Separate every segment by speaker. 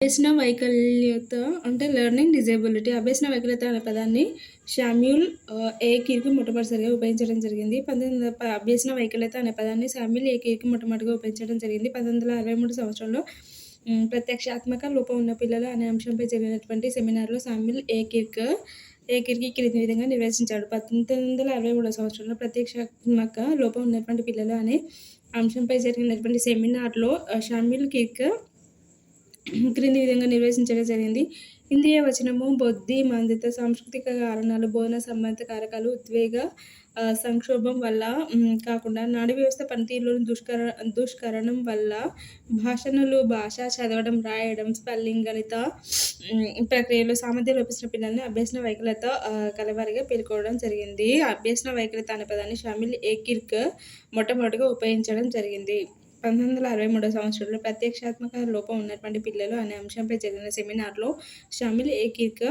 Speaker 1: అభ్యసన వైకల్యత అంటే learning disability. అభ్యసన వైకల్యత అనే పదాన్ని శామ్యూల్ ఏ. కిర్క్ మొట్టమొదటిసారిగా ఉపయోగించడం జరిగింది. అభ్యసన వైకల్యత అనే పదాన్ని శామ్యూల్ ఏ. కిర్క్ మొట్టమొదటిగా ఉపయోగించడం జరిగింది. 1963 సంవత్సరంలో ప్రత్యక్షాత్మక లోపం ఉన్న పిల్లలు అనే అంశంపై జరిగినటువంటి సెమినార్‌లో శామ్యూల్ ఏ. కిర్క్ ఈ క్రింది విధంగా నిర్వచించాడు. 1963 సంవత్సరంలో ప్రత్యక్షాత్మక లోపం ఉన్నటువంటి పిల్లలు అనే అంశంపై జరిగినటువంటి సెమినార్‌లో శామ్యూల్ కిర్క్ క్రింది విధంగా నిర్వచించడం జరిగింది. ఇంద్రియ వచనము, బుద్ధిమందిత, సాంస్కృతిక కారణాలు, బోధనా సంబంధిత కారకాలు, ఉద్వేగ సంక్షోభం వల్ల కాకుండా నాడీ వ్యవస్థ పనితీరులోని దుష్కరణం వల్ల భాష చదవడం, రాయడం, స్పెల్లింగ్, గణిత ప్రక్రియలో సామర్థ్యం లోపించిన పిల్లల్ని అభ్యసన వైకల్యత కలవారిగా పేర్కొనడం జరిగింది. అభ్యసన వైకల్యత అనే పదాన్ని శామ్యూల్ ఏ. కిర్క్ మొట్టమొదటిగా ఉపయోగించడం జరిగింది. 1963 సంవత్సరంలో ప్రత్యక్షాత్మక లోపం ఉన్నటువంటి పిల్లలు అనే అంశంపై జరిగిన సెమినార్‌లో శామ్యూల్ ఏ. కిర్క్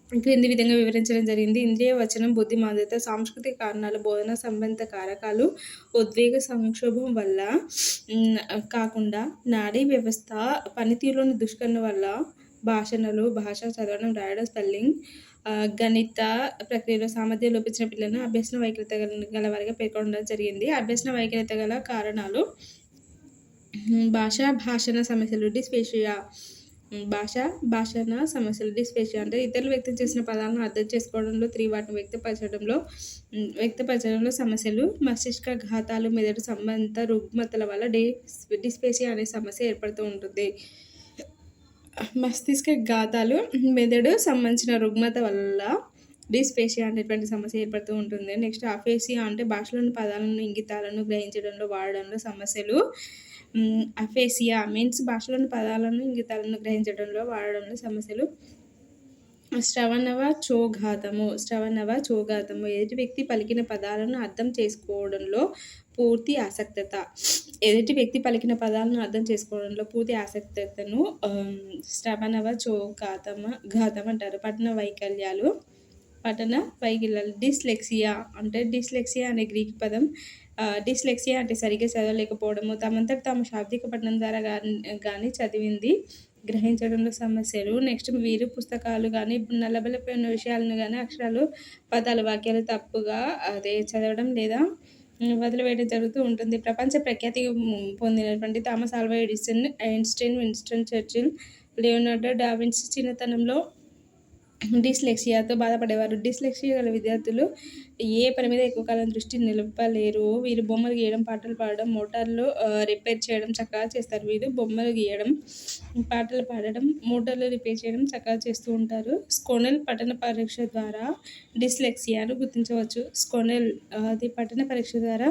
Speaker 1: క్రింది విధంగా వివరించడం జరిగింది. ఇంద్రియ వచనం, బుద్ధిమందిత, సాంస్కృతిక కారణాలు, బోధనా సంబంధిత కారకాలు, ఉద్వేగ సంక్షోభం వల్ల కాకుండా నాడీ వ్యవస్థ పనితీరులోని దుష్కరణం వల్ల భాష చదవడం, రాయడం, స్పెల్లింగ్, గణిత ప్రక్రియలో సామర్థ్యం లోపించిన పిల్లలను అభ్యసన వైకల్యత గలవారిగా పేర్కొనడం జరిగింది. అభ్యసన వైకల్యత గల కారణాలు భాషణ సమస్యలు, డిస్ఫేషియా. భాషణ సమస్యలు, డిస్ఫేషియా అంటే ఇతరులు వ్యక్తం చేసిన పదాలను అర్థం చేసుకోవడంలో, వాటిని వ్యక్తపరచడంలో సమస్యలు. మస్తిష్క ఘాతాలు, మెదడు సంబంధిత రుగ్మతల వల్ల డిస్ఫేషియా అనే సమస్య ఏర్పడుతూ ఉంటుంది. మస్తిష్క ఘాతాలు, మెదడు సంబంధించిన రుగ్మత వల్ల డిస్ఫేషియా అనేటువంటి సమస్య ఏర్పడుతూ ఉంటుంది. నెక్స్ట్ అఫేసియా అంటే భాషలోని పదాలను, ఇంగితాలను గ్రహించడంలో, వాడడంలో సమస్యలు. అఫేసియా మీన్స్ భాషలోని పదాలను, ఇంగితాలను గ్రహించడంలో, వాడడంలో సమస్యలు. శ్రవణవ చోఘాతము ఎదుటి వ్యక్తి పలికిన పదాలను అర్థం చేసుకోవడంలో పూర్తి ఆసక్తతను శ్రవణవ చోఘాతం అంటారు. పఠన వైకల్యాలు. డిస్లెక్సియా అనే గ్రీక్ పదం. డిస్లెక్సియా అంటే సరిగ్గా చదవలేకపోవడము, తమంతట తాము శాబ్దిక పఠనం ద్వారా కానీ చదివింది గ్రహించడంలో సమస్యలు. నెక్స్ట్ వీరు పుస్తకాలు కానీ, నల్లబలపై ఉన్న విషయాలను కానీ, అక్షరాలు, పదాలు, వాక్యాలు తప్పుగా చదవడం లేదా వదిలివేయడం జరుగుతూ ఉంటుంది. ప్రపంచ ప్రఖ్యాతి పొందినటువంటి Thomas Alva Edison, Einstein, Winston Churchill, Leonardo DaVinci చిన్నతనంలో డిస్లెక్సియాతో బాధపడేవారు. డిస్లెక్సియా గల విద్యార్థులు ఏ పని మీద ఎక్కువ కాలం దృష్టి నిలపలేరు. వీరు బొమ్మలు గీయడం, పాటలు పాడడం, మోటార్లు రిపేర్ చేయడం చక్కగా చేస్తారు. వీరు బొమ్మలు గీయడం, పాటలు పాడడం, మోటార్లు రిపేర్ చేయడం చక్కగా చేస్తూ ఉంటారు. స్కోనెల్ పఠన పరీక్ష ద్వారా డిస్లెక్సియాను గుర్తించవచ్చు. పఠన పరీక్ష ద్వారా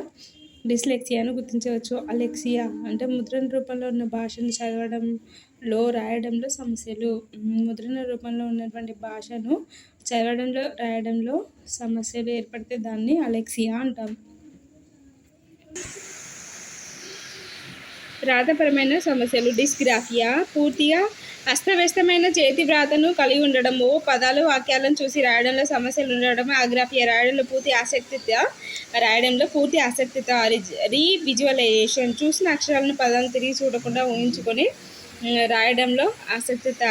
Speaker 1: డిస్లెక్సియాను గుర్తించవచ్చు. అలెక్సియా అంటే ముద్రణ రూపంలో ఉన్న భాషను చదవడంలో, రాయడంలో సమస్యలు. ముద్రణ రూపంలో ఉన్నటువంటి భాషను చదవడంలో, రాయడంలో సమస్యలు ఏర్పడితే దాన్ని అలెక్సియా అంటాం. వ్రాతపరమైన సమస్యలు. డిస్గ్రాఫియా పూర్తిగా అస్తవ్యస్తమైన చేతి వ్రాతను కలిగి ఉండడము, పదాలు, వాక్యాలను చూసి రాయడంలో సమస్యలు ఉండడం. అగ్రాఫియా రాయడంలో పూర్తి ఆసక్తిత. రీవిజువలైజేషన్ చూసిన అక్షరాలను, పదాలను తిరిగి చూడకుండా ఊహించుకొని రాయడంలో ఆసక్తిత.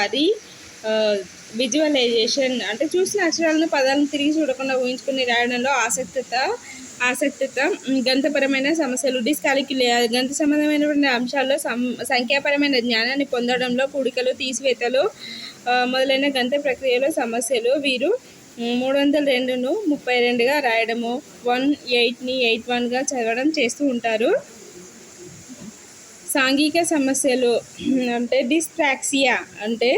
Speaker 1: విజువలైజేషన్ అంటే చూసిన అక్షరాలను, పదాలను తిరిగి చూడకుండా ఊహించుకొని రాయడంలో ఆసక్తిత. గణితపరమైన సమస్యలు. డిస్కాలిక్యులియా గణిత సంబంధమైనటువంటి అంశాల్లో సంఖ్యాపరమైన జ్ఞానాన్ని పొందడంలో, కూడికలు, తీసివేతలు మొదలైన గణిత ప్రక్రియలో సమస్యలు. వీరు 302ను 32గా రాయడము, 18ని 81గా చదవడం చేస్తూ ఉంటారు. సాంఘిక సమస్యలు అంటే డిస్ప్రాక్సియా అంటే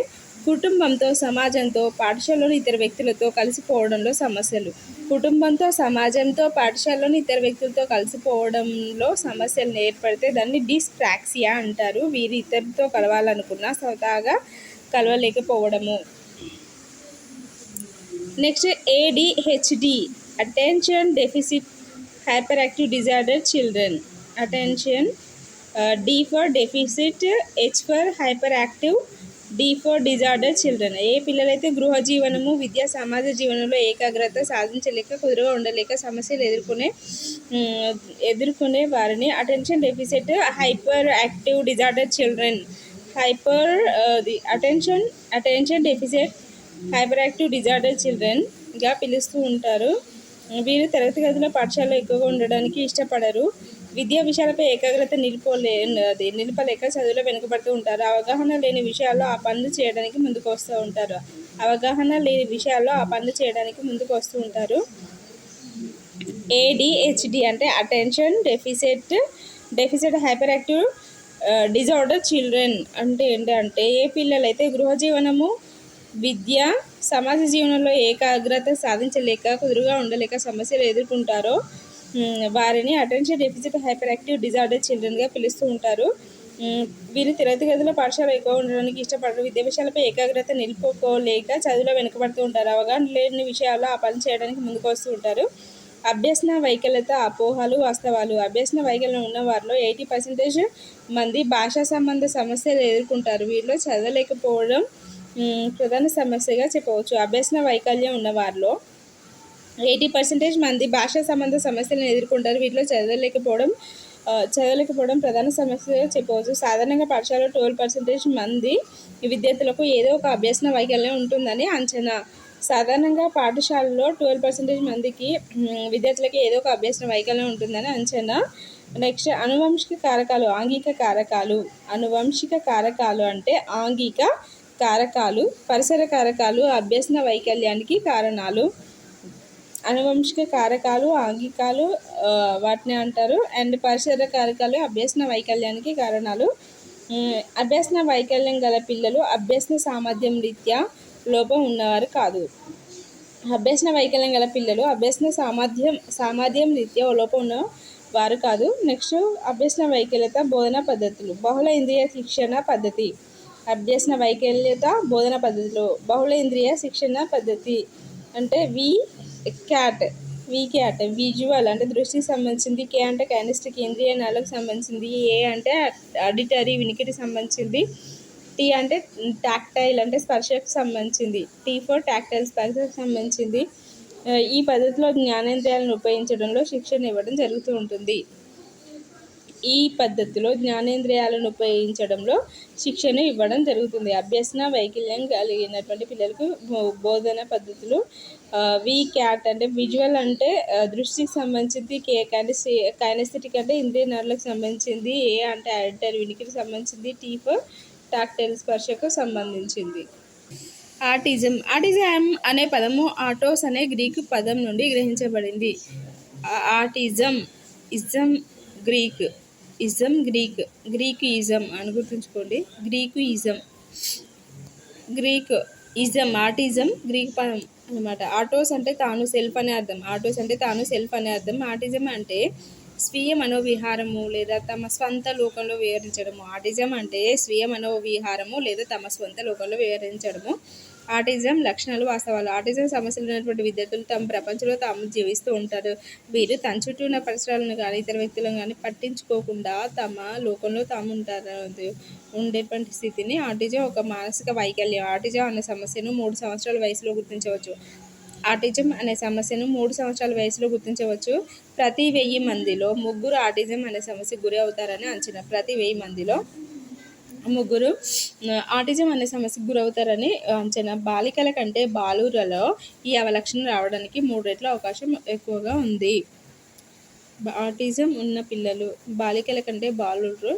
Speaker 1: కుటుంబంతో, సమాజంతో, పాఠశాలలోని ఇతర వ్యక్తులతో కలిసిపోవడంలో సమస్యలు. కుటుంబంతో, సమాజంతో, పాఠశాలలోని ఇతర వ్యక్తులతో కలిసిపోవడంలో సమస్యలు ఏర్పడితే దాన్ని డిస్ప్రాక్సియా అంటారు. వీరు ఇతరులతో కలవాలనుకున్నా స్వతహాగా కలవలేకపోవడము. Next ADHD attention deficit hyper active disorder children. Attention, D for deficit, H for hyperactive, D for disordered children. ఏ పిల్లలైతే గృహ జీవనము, విద్యా సమాజ జీవనంలో ఏకాగ్రత సాధించలేక, కుదురుగా ఉండలేక సమస్యలు ఎదుర్కొనే వారిని attention deficit hyper active disorder children the attention deficit hyper active disorder చిల్డ్రన్గా పిలుస్తూ ఉంటారు. వీరు తరగతి గదిలో పాఠశాలలో ఎక్కువగా ఉండడానికి ఇష్టపడరు. విద్యా విషయాలపై ఏకాగ్రత నిలపలేక చదువులో వెనుకబడుతూ ఉంటారు. అవగాహన లేని విషయాల్లో ఆ పనులు చేయడానికి ముందుకు వస్తూ ఉంటారు. ADHD అంటే attention deficit hyper active disorder children అంటే ఏంటంటే ఏ పిల్లలైతే గృహజీవనము, విద్య, సమాజ జీవనంలో ఏకాగ్రత సాధించలేక, కుదురుగా ఉండలేక సమస్యలు ఎదుర్కొంటారో వారిని attention deficit hyper active disorder చిల్డ్రన్గా పిలుస్తూ ఉంటారు. వీరు తరగతి గదిలో పాఠశాల ఎక్కువ ఉండడానికి ఇష్టపడరు. విద్యా విషయాలపై ఏకాగ్రత నిలుపుకోలేక చదువులో వెనుకబడుతూ ఉంటారు. అవగాహన లేని విషయాల్లో ఆ పని చేయడానికి ముందుకు వస్తూ ఉంటారు. అభ్యసన వైకల్యత అపోహలు వాస్తవాలు. అభ్యసన వైకల్యం ఉన్న వారిలో 80% మంది భాషా సంబంధ సమస్యలు ఎదుర్కొంటారు. వీరిలో చదవలేకపోవడం ప్రధాన సమస్యగా చెప్పవచ్చు. అభ్యసన వైకల్యం ఉన్న వారిలో 80% మంది భాషా సంబంధ సమస్యలను ఎదుర్కొంటారు. వీటిలో చదవలేకపోవడం ప్రధాన సమస్యగా చెప్పవచ్చు. సాధారణంగా పాఠశాలలో 12% మంది విద్యార్థులకు ఏదో ఒక అభ్యసన వైకల్యం ఉంటుందని అంచనా. సాధారణంగా పాఠశాలలో 12% మందికి విద్యార్థులకి ఏదో ఒక అభ్యసన వైకల్యం ఉంటుందని అంచనా. నెక్స్ట్ అనువంశిక కారకాలు, ఆంగిక కారకాలు. అనువంశిక కారకాలు అంటే ఆంగిక కారకాలు, పరిసర కారకాలు అభ్యసన వైకల్యానికి కారణాలు. అనువంశిక కారకాలు, ఆంగికాలు వాటిని అంటారు. అండ్ పరిసర కారకాలు అభ్యసన వైకల్యానికి కారణాలు. అభ్యసన వైకల్యం గల పిల్లలు అభ్యసన సామర్థ్యం రీత్యా లోపం ఉన్నవారు కాదు. అభ్యసన వైకల్యం గల పిల్లలు అభ్యసన సామర్థ్యం రీత్యా లోపం ఉన్న వారు కాదు. నెక్స్ట్ అభ్యసన వైకల్యత బోధనా పద్ధతులు. బహుళ ఇంద్రియ శిక్షణ పద్ధతి. అభ్యసన వైకల్యత బోధనా పద్ధతులు. బహుళ ఇంద్రియ శిక్షణ పద్ధతి అంటే వీక్యాట్ విజువల్ అంటే దృష్టికి సంబంధించింది. K అంటే కైనెస్టిక్ ఇంద్రియ నాలుగుకు సంబంధించింది. A అంటే ఆడిటరీ వినికిడికి సంబంధించింది. T అంటే టాక్టైల్ అంటే స్పర్శకు సంబంధించింది. T ఫర్ టాక్టైల్ స్పర్శకు సంబంధించింది. ఈ పద్ధతిలో జ్ఞానేంద్రియాలను ఉపయోగించడంలో శిక్షణ ఇవ్వడం జరుగుతూ ఉంటుంది. అభ్యసన వైకల్యం కలిగినటువంటి పిల్లలకు బోధన పద్ధతులు. వీక్యాట్ అంటే విజువల్ అంటే దృష్టికి సంబంధించింది. K కైనెస్థెటిక్ అంటే ఇంద్రియ నాడులకు సంబంధించింది. A అంటే ఆడిటరీ వినికిడికి సంబంధించింది. T ఫర్ టాక్టైల్ స్పర్శకు సంబంధించింది. ఆటిజం అనే పదము ఆటోస్ అనే గ్రీకు పదం నుండి గ్రహించబడింది. ఆటిజం గ్రీకు ఇజం అని గుర్తుంచుకోండి. ఆటిజం గ్రీకు పదం అనమాట. ఆటోస్ అంటే తాను, సెల్ఫ్ అనే అర్థం. ఆటిజం అంటే స్వీయ మనోవిహారము లేదా తమ స్వంత లోకంలో వివరించడము. ఆటిజం లక్షణాలు వాస్తవాలు. ఆటిజం సమస్యలు ఉన్నటువంటి విద్యార్థులు తమ ప్రపంచంలో తాము జీవిస్తూ ఉంటారు. వీరు తన చుట్టూ ఉన్న పరిసరాలను కానీ ఇతర వ్యక్తులను కానీ పట్టించుకోకుండా తమ లోకంలో తాము ఉండేటువంటి స్థితిని ఆటిజం ఒక మానసిక వైకల్యం. ఆటిజం అనే సమస్యను 3 సంవత్సరాల వయసులో గుర్తించవచ్చు. ప్రతి 1000 మందిలో 3 ఆటిజం అనే సమస్యకు గురి అవుతారని అంచనా. ప్రతి 1000 మందిలో 3 ఆటిజం అనే సమస్యకు గురవుతారని అంచనా. బాలికల కంటే బాలురలో ఈ అవలక్షణం రావడానికి 3 రెట్ల అవకాశం ఎక్కువగా ఉంది. ఆటిజం ఉన్న పిల్లలు, బాలికల కంటే బాలురు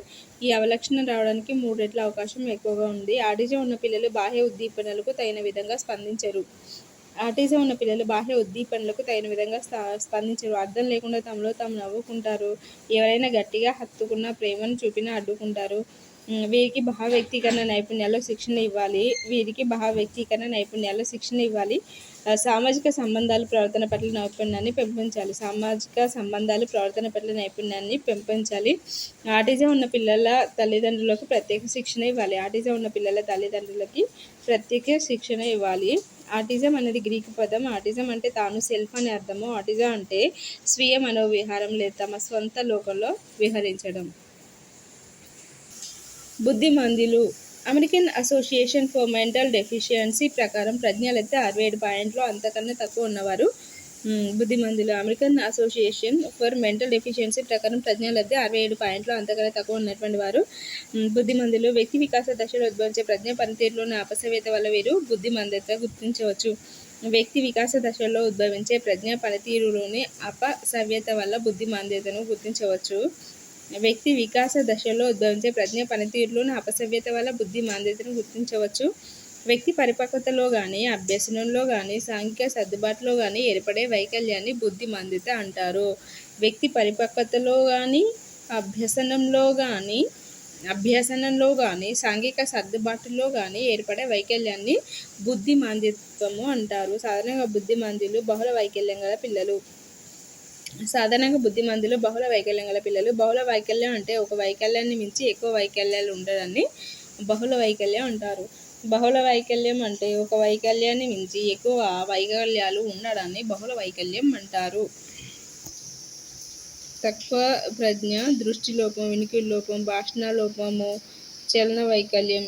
Speaker 1: ఈ అవలక్షణం రావడానికి 3 రెట్ల అవకాశం ఎక్కువగా ఉంది. ఆటిజం ఉన్న పిల్లలు బాహ్య ఉద్దీపనలకు తగిన విధంగా స్పందించరు. అర్థం లేకుండా తమలో తాము నవ్వుకుంటారు. ఎవరైనా గట్టిగా హత్తుకున్నా, ప్రేమను చూపినా అడ్డుకుంటారు. వీరికి భావ వ్యక్తీకరణ నైపుణ్యాల్లో శిక్షణ ఇవ్వాలి. సామాజిక సంబంధాలు ప్రవర్తన పట్ల నైపుణ్యాన్ని పెంపొందించాలి. ఆటిజం ఉన్న పిల్లల తల్లిదండ్రులకు ప్రత్యేక శిక్షణ ఇవ్వాలి. ఆటిజం అనేది గ్రీకు పదం. ఆటిజం అంటే తాను, సెల్ఫ్ అనే అర్థము. ఆటిజం అంటే స్వీయ మనోవిహారం లేదా తమ స్వంత లోకంలో విహరించడం. బుద్ధిమంతులు. American association for mental deficiency ప్రకారం ప్రజ్ఞ లేదా 67 పాయింట్లు అంతకన్నా తక్కువ ఉన్నవారు బుద్ధిమంతులు. American association for mental deficiency ప్రకారం ప్రజ్ఞాలబ్ధి 67 పాయింట్లు అంతకన్నా తక్కువ ఉన్నటువంటి వారు బుద్ధిమంతులు. వ్యక్తి వికాస దశలో ఉద్భవించే ప్రజ్ఞ పనితీరులోని అపసవ్యత వల్ల వీరు బుద్ధిమందత గుర్తించవచ్చు. వ్యక్తి వికాస దశలో ఉద్భవించే ప్రజ్ఞ పనితీరులోని అపసవ్యత వల్ల బుద్ధిమంద్యతను గుర్తించవచ్చు. వ్యక్తి వికాస దశలో ఉద్భవించే ప్రజ్ఞ పనితీరులోని అపసవ్యత వల్ల బుద్ధిమంద్యతను గుర్తించవచ్చు. వ్యక్తి పరిపక్వతలో కానీ అభ్యసనంలో కానీ సాంఘిక సర్దుబాటులో కానీ ఏర్పడే వైకల్యాన్ని బుద్ధిమందిత అంటారు. వ్యక్తి పరిపక్వతలో కానీ అభ్యసనంలో కానీ సాంఘిక సర్దుబాటులో కానీ ఏర్పడే వైకల్యాన్ని బుద్ధిమందిత్వము అంటారు. సాధారణంగా బుద్ధిమంతులు బహుళ వైకల్యం గల పిల్లలు. బహుళ వైకల్యం అంటే ఒక వైకల్యాన్ని మించి ఎక్కువ వైకల్యాలు ఉండడాన్ని బహుళ వైకల్యం అంటారు. బహుళ వైకల్యం అంటే ఒక వైకల్యాన్ని మించి ఎక్కువ వైకల్యాలు ఉండడాన్ని బహుళ వైకల్యం అంటారు. తక్కువ ప్రజ్ఞ, దృష్టిలోపం, వినికిడి లోపం, భాషణ లోపము, చలన వైకల్యం,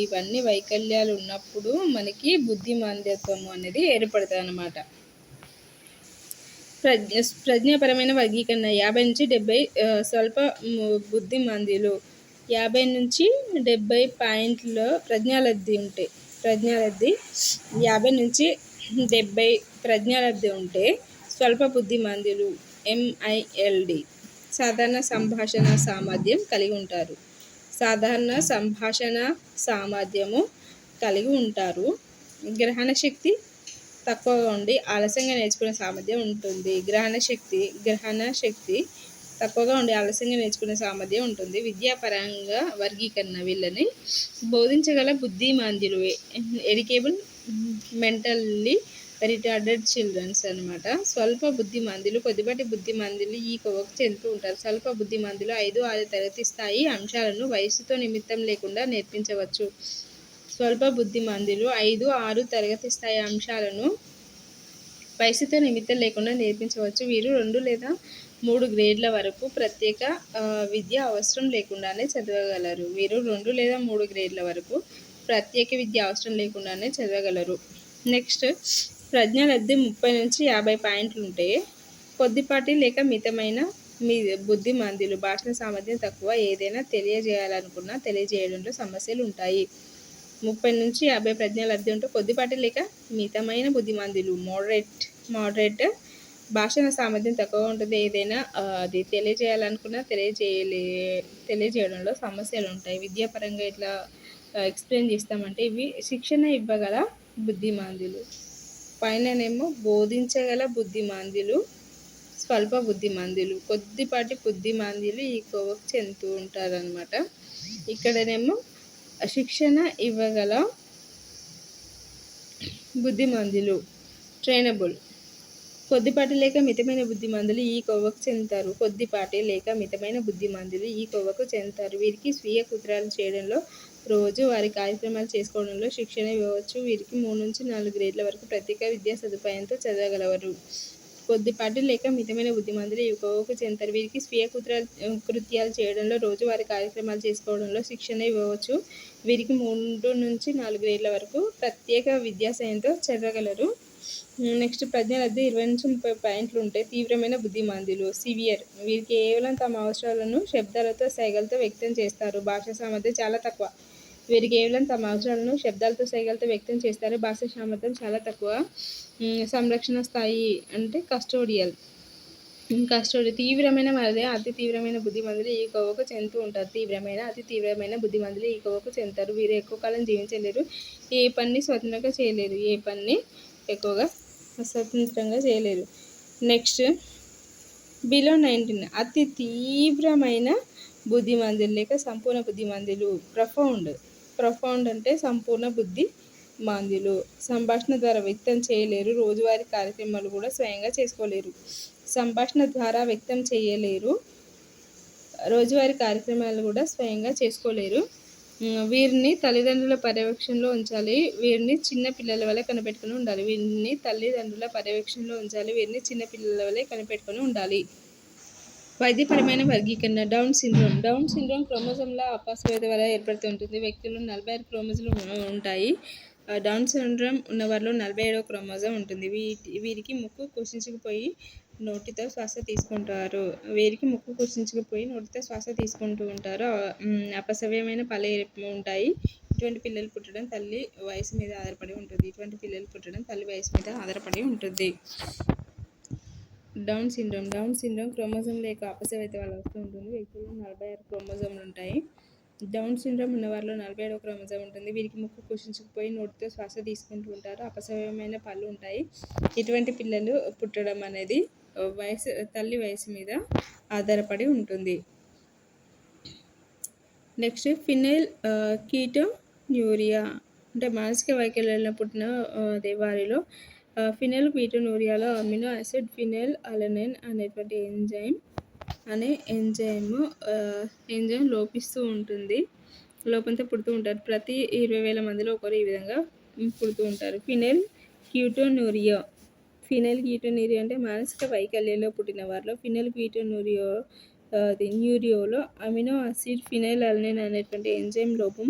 Speaker 1: ఇవన్నీ వైకల్యాలు ఉన్నప్పుడు మనకి బుద్ధిమంద్యత్వము అనేది ఏర్పడుతుంది అన్నమాట. ప్రజ్ఞాపరమైన వర్గీకరణ 50 నుంచి 70 స్వల్ప బుద్ధిమంతులు. 50 నుంచి 70 పాయింట్ల ప్రజ్ఞాలబ్ధి 50 నుంచి 70 ప్రజ్ఞాలబ్ధి ఉంటే స్వల్ప బుద్ధిమంతులు MILD సాధారణ సంభాషణ సామర్థ్యం కలిగి ఉంటారు. గ్రహణ శక్తి తక్కువగా ఉండి ఆలస్యంగా నేర్చుకునే సామర్థ్యం ఉంటుంది. విద్యాపరంగా వర్గీకరణ వీళ్ళని బోధించగల బుద్ధిమంతులు, ఎడ్యుకేబుల్ మెంటల్లీ రిటార్డెడ్ చిల్డ్రన్స్ అన్నమాట. స్వల్ప బుద్ధిమంతులు, కొద్దిపాటి బుద్ధిమంతులు ఈ కోవకు చెందుతూ ఉంటారు. స్వల్ప బుద్ధిమంతులు 5-6 తరగతి స్థాయి అంశాలను వయసుతో నిమిత్తం లేకుండా నేర్పించవచ్చు. స్వల్ప బుద్ధిమంతులు 5-6 తరగతి స్థాయి అంశాలను వయసుతో నిమిత్తం లేకుండా నేర్పించవచ్చు. వీరు 2 లేదా 3 గ్రేడ్ల వరకు ప్రత్యేక విద్య అవసరం లేకుండానే చదవగలరు. నెక్స్ట్, ప్రజ్ఞాలబ్ధి 30 నుంచి 50 పాయింట్లు ఉంటే కొద్దిపాటి లేక మితమైన బుద్ధిమంతులు. భాషణ సామర్థ్యం తక్కువ. ఏదైనా తెలియజేయాలనుకున్నా తెలియజేయడంలో సమస్యలు ఉంటాయి. 30 నుంచి 50 ప్రజ్ఞాలబ్ధి ఉంటే కొద్దిపాటి లేక మితమైన బుద్ధిమంతులు, మోడరేట్. భాషణ సామర్థ్యం తక్కువగా ఉంటుంది. ఏదైనా అది తెలియజేయాలనుకున్నా తెలియజేయడంలో సమస్యలు ఉంటాయి. విద్యాపరంగా ఇట్లా ఎక్స్ప్లెయిన్ చేస్తామంటే ఇవి శిక్షణ ఇవ్వగల బుద్ధిమంతులు. పైననేమో బోధించగల బుద్ధిమంతులు, స్వల్ప బుద్ధిమంతులు, కొద్దిపాటి బుద్ధిమంతులు ఈ కోవకు చెందుతూ ఉంటారనమాట. ఇక్కడనేమో శిక్షణ ఇవ్వగల బుద్ధిమంతులు, ట్రైనబుల్. కొద్దిపాటి లేక మితమైన బుద్ధిమంతులు ఈ కోవకు చెందుతారు. వీరికి స్వీయ కృత్యాలు చేయడంలో, రోజు వారి కార్యక్రమాలు చేసుకోవడంలో శిక్షణ ఇవ్వవచ్చు. వీరికి 3 నుంచి 4 గ్రేడ్ల వరకు ప్రత్యేక విద్యా సదుపాయంతో చదవగలరు. కొద్దిపాటి లేక మితమైన బుద్ధిమంతులు ఈ కోవకు చెందుతారు. వీరికి స్వీయ కృత్యాలు చేయడంలో, రోజు వారి కార్యక్రమాలు చేసుకోవడంలో శిక్షణ ఇవ్వవచ్చు. వీరికి 3 నుంచి 4 గ్రేడ్ల వరకు ప్రత్యేక విద్యా సాయంతో చదవగలరు. నెక్స్ట్, ప్రజ్ఞాలబ్ధి 20 నుంచి 30 పాయింట్లు ఉంటే తీవ్రమైన బుద్ధిమంతులు, సివియర్. వీరు కేవలం తమ అవసరాలను శబ్దాలతో, సైగలతో వ్యక్తం చేస్తారు. భాషా సామర్థ్యం చాలా తక్కువ. భాషా సామర్థ్యం చాలా తక్కువ. సంరక్షణ స్థాయి అంటే కస్టోడియల్. తీవ్రమైన మరియు అతి తీవ్రమైన బుద్ధిమంతులు ఈ కోవకు చెందుతూ ఉంటారు. అతి తీవ్రమైన బుద్ధిమంతులు ఈ కోవకు చెందుతారు. వీరు ఎక్కువ కాలం జీవించలేరు. ఏ పని స్వతంత్రంగా చేయలేరు. నెక్స్ట్, బిలో 19 అతి తీవ్రమైన బుద్ధిమంతులు లేక సంపూర్ణ బుద్ధిమంతులు, ప్రొఫౌండ్ అంటే సంపూర్ణ బుద్ధిమంతులు. సంభాషణ ద్వారా వ్యక్తం చేయలేరు. రోజువారీ కార్యక్రమాలు కూడా స్వయంగా చేసుకోలేరు. వీరిని తల్లిదండ్రుల పర్యవేక్షణలో ఉంచాలి. వీరిని చిన్న పిల్లల వలె కనిపెట్టుకుని ఉండాలి. వైద్యపరమైన వర్గీకరణ. డౌన్ సిండ్రోమ్ క్రోమోజోమ్ల అపసవ్యత వల్ల ఏర్పడుతూ ఉంటుంది. వ్యక్తుల్లో 46 క్రోమోజోమ్లు ఉంటాయి. డౌన్ సిండ్రోమ్ ఉన్నవారిలో 47వ క్రోమోజోమ్ ఉంటుంది. వీరికి ముక్కు కుచించుకుపోయి నోటితో శ్వాస తీసుకుంటారు. నోటితో శ్వాస తీసుకుంటూ ఉంటారు. అపసవ్యమైన పళ్ళు ఉంటాయి. ఇటువంటి పిల్లలు పుట్టడం తల్లి వయసు మీద ఆధారపడి ఉంటుంది. డౌన్ సిండ్రోమ్ క్రోమోజోమ్ల యొక్క అపసవ్యత వల్ల వస్తూ ఉంటుంది. వ్యక్తుల్లో 46 క్రోమోజోమ్లు ఉంటాయి. డౌన్ సిండ్రోమ్ ఉన్నవారిలో 47వ క్రోమోజోమ్ ఉంటుంది. వీరికి ముక్కు కుచించుకుపోయి నోటితో శ్వాస తీసుకుంటూ ఉంటారు. అపసవ్యమైన పళ్ళు ఉంటాయి. ఇటువంటి పిల్లలు పుట్టడం అనేది తల్లి వయసు మీద ఆధారపడి ఉంటుంది. నెక్స్ట్ ఫినైల్ కీటోన్యూరియా అంటే మానసిక వైకల్యంలో పుట్టిన వారిలో ఫినైల్ కీటోన్యూరియాలో అమినో యాసిడ్ ఫినైల్ అలనైన్ అనేటువంటి ఎంజైమ్ లోపిస్తూ ఉంటుంది. లోపంతో పుడుతూ ఉంటారు. ప్రతి 20,000 మందిలో ఒకరు ఈ విధంగా పుడుతూ ఉంటారు. ఫినైల్ కీటోన్యూరియా అంటే మానసిక వైకల్యంలో పుట్టిన వారిలో ఫినైల్ న్యూరియోలో అమినో యాసిడ్ ఫినైల్ అలనైన్ అనేటువంటి ఎంజైమ్ లోపం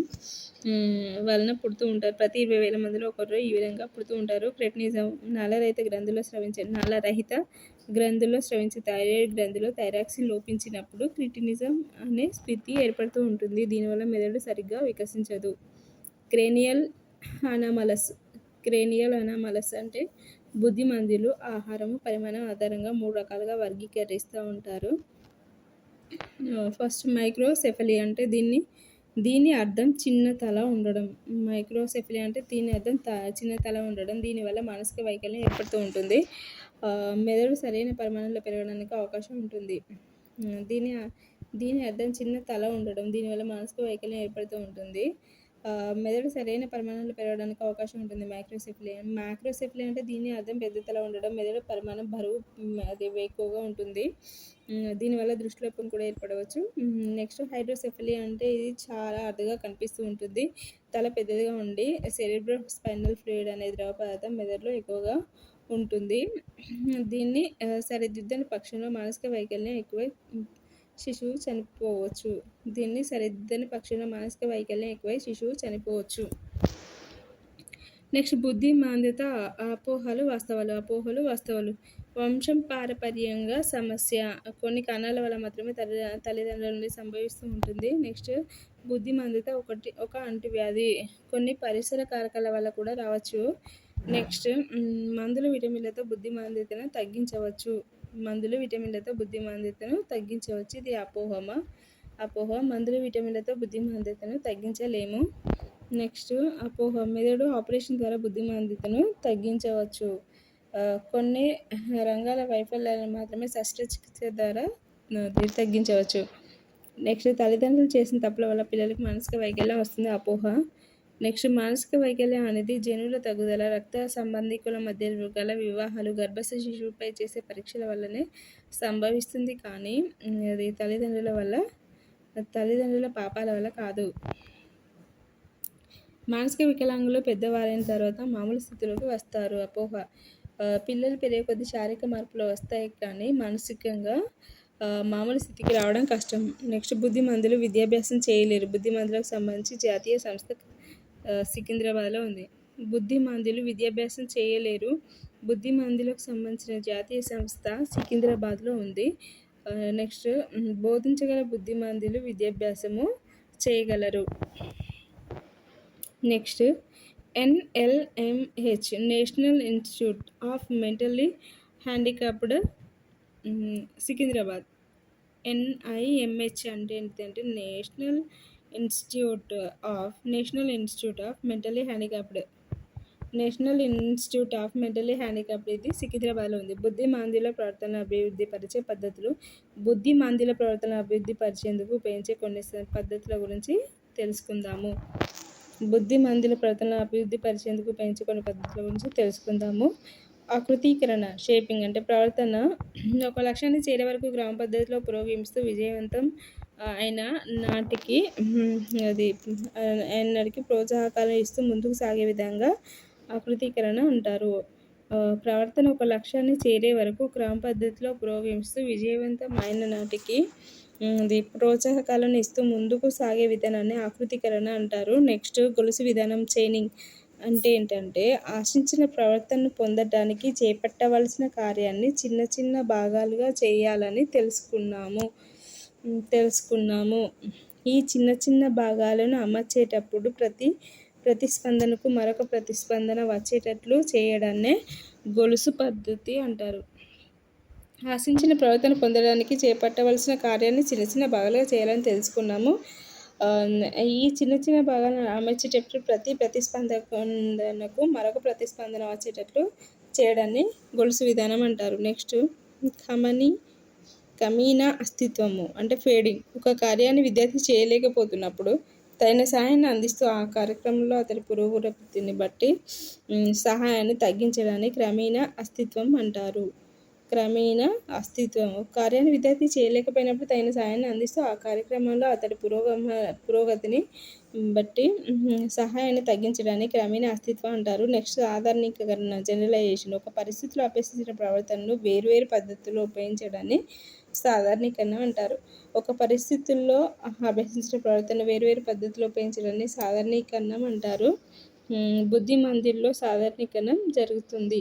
Speaker 1: వలన పుడుతూ ఉంటారు. ప్రతి 20,000 మందిలో ఒకరు ఈ విధంగా పుడుతూ ఉంటారు. క్రెటినిజం నల్లరహిత గ్రంథుల్లో స్రవించే థైరాయిడ్ గ్రంథిలో థైరాక్సిన్ లోపించినప్పుడు క్రెటినిజం అనే స్థితి ఏర్పడుతూ ఉంటుంది. దీనివల్ల మెదడు సరిగ్గా వికసించదు. క్రేనియల్ అనామలస్ అంటే బుద్ధిమంతులు ఆహారము పరిమాణం ఆధారంగా 3 రకాలుగా వర్గీకరిస్తూ ఉంటారు. ఫస్ట్ మైక్రోసెఫలీ అంటే దీని అర్థం చిన్న తల ఉండడం. చిన్న తల ఉండడం. దీనివల్ల మానసిక వైకల్యం ఏర్పడుతూ ఉంటుంది. మెదడు సరైన పరిమాణంలో పెరగడానికి అవకాశం ఉంటుంది. దీని అర్థం చిన్న తల ఉండడం. దీనివల్ల మానసిక వైకల్యం ఏర్పడుతూ ఉంటుంది. మెదడు సరైన పరిమాణంలో పెరగడానికి అవకాశం ఉంటుంది. మ్యాక్రోసెఫలీ అంటే దీని అర్థం పెద్ద తల ఉండడం. మెదడు పరిమాణం బరువు ఎక్కువగా ఉంటుంది. దీనివల్ల దృష్టిలోపం కూడా ఏర్పడవచ్చు. నెక్స్ట్ హైడ్రోసెఫలీ అంటే ఇది చాలా అరుదుగా కనిపిస్తూ ఉంటుంది. తల పెద్దదిగా ఉండి సెరిబ్రో స్పైనల్ ఫ్లూయిడ్ అనే ద్రవ పదార్థం మెదడులో ఎక్కువగా ఉంటుంది. దీన్ని సరిదిద్దని పక్షంలో మానసిక వైకల్యం ఎక్కువై శిశువు చనిపోవచ్చు. నెక్స్ట్ బుద్ధి మాంద్యత అపోహలు వాస్తవాలు. వంశం పారపర్యంగా సమస్య. కొన్ని కారణాల వల్ల మాత్రమే తల్లిదండ్రుల నుండి సంభవిస్తూ ఉంటుంది. నెక్స్ట్ బుద్ధి మాంద్యత ఒక అంటువ్యాధి. కొన్ని పరిసర కారకాల వల్ల కూడా రావచ్చు. నెక్స్ట్ మందులు విటమిన్లతో బుద్ధి మాంద్యతను తగ్గించవచ్చు. ఇది అపోహ. మందులు విటమిన్లతో బుద్ధి మాంద్యతను తగ్గించలేము. నెక్స్ట్ అపోహ మెదడు ఆపరేషన్ ద్వారా బుద్ధి మాంద్యతను తగ్గించవచ్చు. కొన్ని రంగాల వైఫల్యాలను మాత్రమే శస్త్రచికిత్స ద్వారా తగ్గించవచ్చు. నెక్స్ట్ తల్లిదండ్రులు చేసిన తప్పుల వల్ల పిల్లలకు మానసిక వైకల్యం వస్తుంది. అపోహ. నెక్స్ట్ మానసిక వైకల్యం అనేది జన్యువుల తగ్గుదల, రక్త సంబంధికుల మధ్య గల వివాహాలు, గర్భస్థ శిశువుపై చేసే పరీక్షల వల్లనే సంభవిస్తుంది. కానీ అది తల్లిదండ్రుల పాపాల వల్ల కాదు. మానసిక వికలాంగులు పెద్దవారైన తర్వాత మామూలు స్థితిలోకి వస్తారు. అపోహ పిల్లలు పెరిగే కొద్ది శారీరక మార్పులు వస్తాయి కానీ మానసికంగా మామూలు స్థితికి రావడం కష్టం. నెక్స్ట్ బుద్ధిమంతులు విద్యాభ్యాసం చేయలేరు. బుద్ధిమంతులకు సంబంధించి జాతీయ సంస్థ సికింద్రాబాద్లో ఉంది. బుద్ధిమంతులు విద్యాభ్యాసం చేయలేరు. బుద్ధిమంతులకు సంబంధించిన జాతీయ సంస్థ సికింద్రాబాద్లో ఉంది. నెక్స్ట్ బోధించగల బుద్ధిమంతులు విద్యాభ్యాసము చేయగలరు. Next NIMH national institute of mentally handicapped Secunderabad. NIMH అంటే ఏంటంటే national institute of mentally handicapped ఇది సికింద్రాబాద్లో ఉంది. బుద్ధిమాంద్యుల ప్రవర్తన అభివృద్ధి పరిచే పద్ధతులు. బుద్ధిమాంద్యుల ప్రవర్తన అభివృద్ధి పరిచేందుకు ఉపయోగించే కొన్ని పద్ధతుల గురించి తెలుసుకుందాము. ఆకృతీకరణ షేపింగ్ అంటే ప్రవర్తన ఒక లక్ష్యాన్ని చేరే వరకు క్రమ పద్ధతిలో పురోగమిస్తూ విజయవంతం అయిన నాటికి ప్రోత్సాహకాలను ఇస్తూ ముందుకు సాగే విధంగా ఆకృతీకరణ అంటారు. ప్రవర్తన ఒక లక్ష్యాన్ని చేరే వరకు క్రమ పద్ధతిలో పురోగమిస్తూ విజయవంతం అయిన నాటికి ప్రోత్సాహకాలను ఇస్తూ ముందుకు సాగే విధానాన్ని ఆకృతీకరణ అంటారు. నెక్స్ట్ గొలుసు విధానం చైనింగ్. అంటే ఏంటంటే, ఆశించిన ప్రవర్తనను పొందటానికి చేపట్టవలసిన కార్యాన్ని చిన్న చిన్న భాగాలుగా చేయాలని తెలుసుకున్నాము. ఈ చిన్న చిన్న భాగాలను అమర్చేటప్పుడు ప్రతిస్పందనకు మరొక ప్రతిస్పందన వచ్చేటట్లు చేయడాన్నే గొలుసు పద్ధతి అంటారు. ఆశించిన ప్రవర్తన పొందడానికి చేపట్టవలసిన కార్యాన్ని చిన్న చిన్న భాగాలుగా చేయాలని తెలుసుకున్నాము. ఈ చిన్న చిన్న భాగాలను అమర్చేటప్పుడు ప్రతిస్పందనకు మరొక ప్రతిస్పందన వచ్చేటట్లు చేయడాన్ని గొలుసు విధానం అంటారు. నెక్స్ట్ కమీనా అస్తిత్వము అంటే ఫేడింగ్. ఒక కార్యాన్ని విద్యార్థి చేయలేకపోతున్నప్పుడు తగిన సహాయాన్ని అందిస్తూ ఆ కార్యక్రమంలో అతడి పురోగతిని బట్టి సహాయాన్ని తగ్గించడాన్ని క్రమేణా అస్తిత్వం అంటారు. ఒక కార్యాన్ని విద్యార్థి చేయలేకపోయినప్పుడు తగిన సహాయాన్ని అందిస్తూ ఆ కార్యక్రమంలో అతడి పురోగతిని బట్టి సహాయాన్ని తగ్గించడాన్ని క్రమేణా అస్తిత్వం అంటారు. నెక్స్ట్ సాధారణీకరణ జనరలైజేషన్. ఒక పరిస్థితిలో అభ్యసించిన ప్రవర్తనను వేర్వేరు పద్ధతుల్లో ఉపయోగించడాన్ని సాధారణీకరణ అంటారు. ఒక పరిస్థితుల్లో అభ్యసించిన ప్రవర్తన వేర్వేరు పద్ధతుల్లో ఉపయోగించడాన్ని సాధారణీకరణం అంటారు. బుద్ధిమంతుల్లో సాధారణీకరణం జరుగుతుంది.